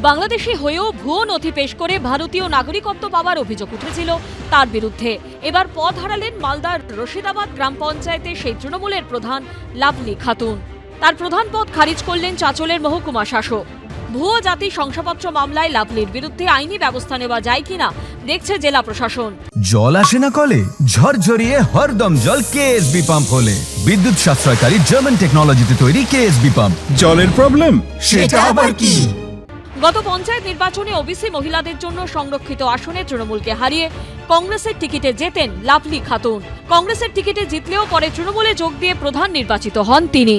বাংলাদেশি হয়েও ভুয়ো নথি পেশ করে ভারতীয় নাগরিকত্ব পাওয়ার অভিযোগ উঠেছিল তার বিরুদ্ধে। এবার পদ হারালেন মালদার রশিদাবাদ গ্রাম পঞ্চায়েতের সেই তৃণমূলের প্রধান লাভলি খাতুন। তার প্রধান পদ খারিজ করলেন চাঁচলের মহকুমা শাসক। ভুয়ো জাতি শংসাপত্র মামলায় লাভলির বিরুদ্ধে আইনি ব্যবস্থা নেওয়া যায় কিনা দেখছে জেলা প্রশাসন। জল আসে না কলে, ঝরঝরিয়ে হরদম জল কেএসবি পাম্প হলে। বিদ্যুৎ সাশ্রয়কারী জার্মান টেকনোলজিতে তৈরি কেএসবি পাম্প। জলের প্রবলেম সেটা আবার কি? গত পঞ্চায়েত নির্বাচনে ওবিসি মহিলাদের জন্য সংরক্ষিত আসনে তৃণমূলকে হারিয়ে কংগ্রেসের টিকিটে জেতেন লাভলি খাতুন। কংগ্রেসের টিকিটে জিতলেও পরে তৃণমূলে যোগ দিয়ে প্রধান নির্বাচিত হন তিনি।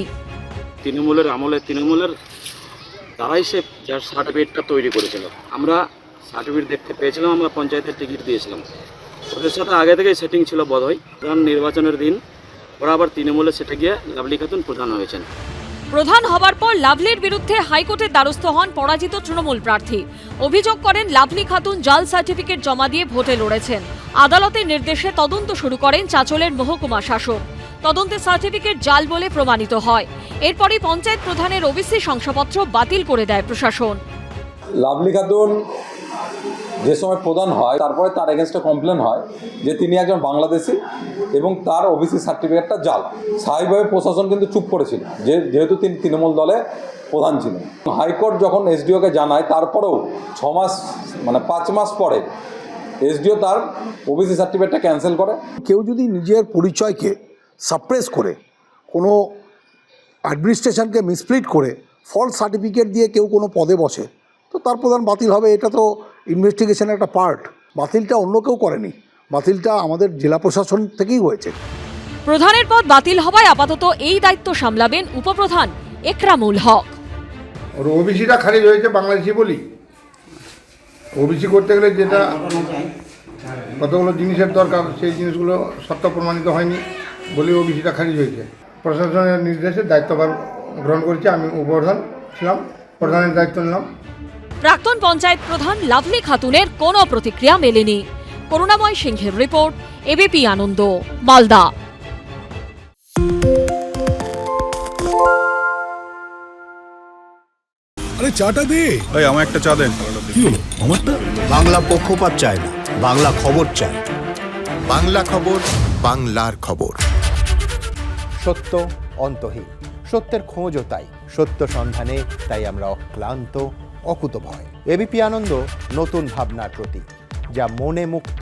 তৃণমূলের আমলে তৃণমূলের তারাই সে যার সার্টিফিকেটটা তৈরি করেছিল। আমরা সার্টিফিকেট দেখতে পেয়েছিলাম, আমরা পঞ্চায়েতের টিকিট দিয়েছিলাম। ওদের সাথে আগে থেকেই সেটিং ছিল বোধহয়। প্রধান নির্বাচনের দিন ওরা আবার তৃণমূলে সেটা গিয়ে লাভলি খাতুন প্রধান হয়েছেন। প্রধান হবার পর লাভলির বিরুদ্ধে হাইকোর্টের দ্বারস্থ হন পরাজিত তৃণমূল প্রার্থী। অভিযোগ করেন লাভলি খাতুন জাল সার্টিফিকেট জমা দিয়ে ভোটে লড়েছেন। আদালতের নির্দেশে তদন্ত শুরু করেন চাঁচলের মহকুমা শাসক। তদন্তে সার্টিফিকেট জাল বলে প্রমাণিত হয়। এরপরই পঞ্চায়েত প্রধানের ওবিসি শংসাপত্র বাতিল করে দেয় প্রশাসন। লাভলি খাতুন যে সময় প্রধান হয়, তারপরে তার এগেনস্টে কমপ্লেন হয় যে তিনি একজন বাংলাদেশি এবং তার ওবিসি সার্টিফিকেটটা জাল। স্বাভাবিকভাবে প্রশাসন কিন্তু চুপ করেছিল, যেহেতু তিনি তৃণমূল দলে প্রধান ছিলেন। হাইকোর্ট যখন এসডিওকে জানায়, তারপরেও 5 মাস পরে এসডিও তার ওবিসি সার্টিফিকেটটা ক্যান্সেল করে। কেউ যদি নিজের পরিচয়কে সাপ্রেস করে, কোনো অ্যাডমিনিস্ট্রেশনকে মিসপ্লিট করে ফলস সার্টিফিকেট দিয়ে কেউ কোনো পদে বসে, তো তার প্রধান বাতিল হবে। এটা তো ইনভেস্টিগেশনের একটা পার্ট। বাতিলটা অন্য কেউ করেনি, বাতিলটা আমাদের জেলা প্রশাসন থেকেই হয়েছে। প্রধানের পদ বাতিল হওয়ায় আপাতত এই দায়িত্ব সামলাবেন উপপ্রধান একরামুল হক। ওর ওবিসিটা খারিজ হয়েছে বাংলাদেশি বলি। ওবিসি করতে গেলে যেটা কতগুলো জিনিসের দরকার, সেই জিনিসগুলো সত্য প্রমাণিত হয়নি বলে ওবিসিটা খারিজ হয়েছে। প্রশাসনের নির্দেশে দায়িত্বভার গ্রহণ করেছি। আমি উপপ্রধান ছিলাম, প্রধানের দায়িত্ব নিলাম। প্রাক্তন পঞ্চায়েত প্রধান লাভলি খাতুনের কোনো প্রতিক্রিয়া মেলেনি। করুণাময় সিংহের রিপোর্ট, এবিপি আনন্দ, মালদা। আরে চাটা দে। এই আমার একটা চা দেন। কি হলো আমারটা? বাংলা পক্ষপাত চায় না, বাংলা খবর চায়। বাংলা খবর, বাংলার খবর। সত্য অন্তহীন, সত্যের খোঁজও তাই। সত্য সন্ধানে তাই আমরা অক্লান্ত, অকুতভয়। এবিপি আনন্দ নতুন ভাবনার প্রতীক, যা মনে মুক্ত,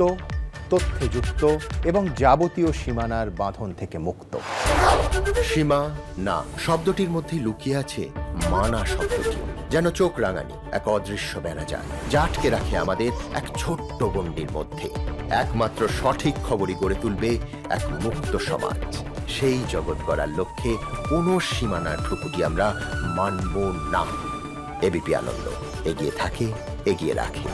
তথ্যে যুক্ত এবং যাবতীয় সীমানার বাঁধন থেকে মুক্ত। সীমা না শব্দটির মধ্যে লুকিয়ে আছে মানা শব্দটি, যেন চোখ রাঙানি এক অদৃশ্য বেড়াজাল, যা আটকে রাখে আমাদের এক ছোট্ট গণ্ডির মধ্যে। একমাত্র সঠিক খবরই গড়ে তুলবে এক মুক্ত সমাজ। সেই জগৎ গড়ার লক্ষ্যে কোনো সীমানার ঠুকুটি আমরা মানব না। এবিপি আনন্দ এগিয়ে থাকে, এগিয়ে রাখে।